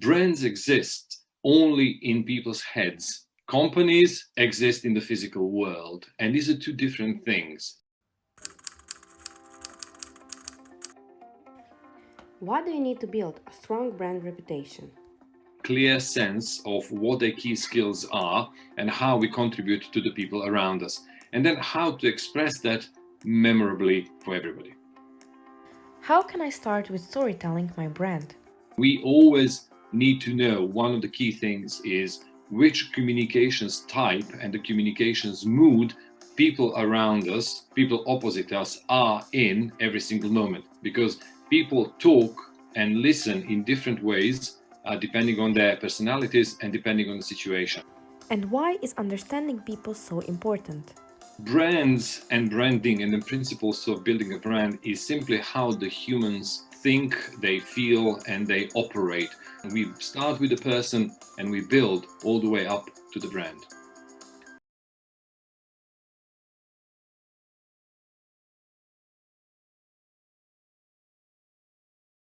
Brands exist only in people's heads. Companies exist in the physical world, and these are two different things. What do you need to build a strong brand reputation? Clear sense of what their key skills are and how we contribute to the people around us, and then how to express that memorably for everybody. How can I start with storytelling my brand? We always need to know one of the key things is which communications type and the communications mood people around us, people opposite us, are in every single moment, because people talk and listen in different ways depending on their personalities and depending on the situation. And why is understanding people so important? Brands and branding and the principles of building a brand is simply how the humans think, they feel, and they operate. We start with the person and we build all the way up to the brand.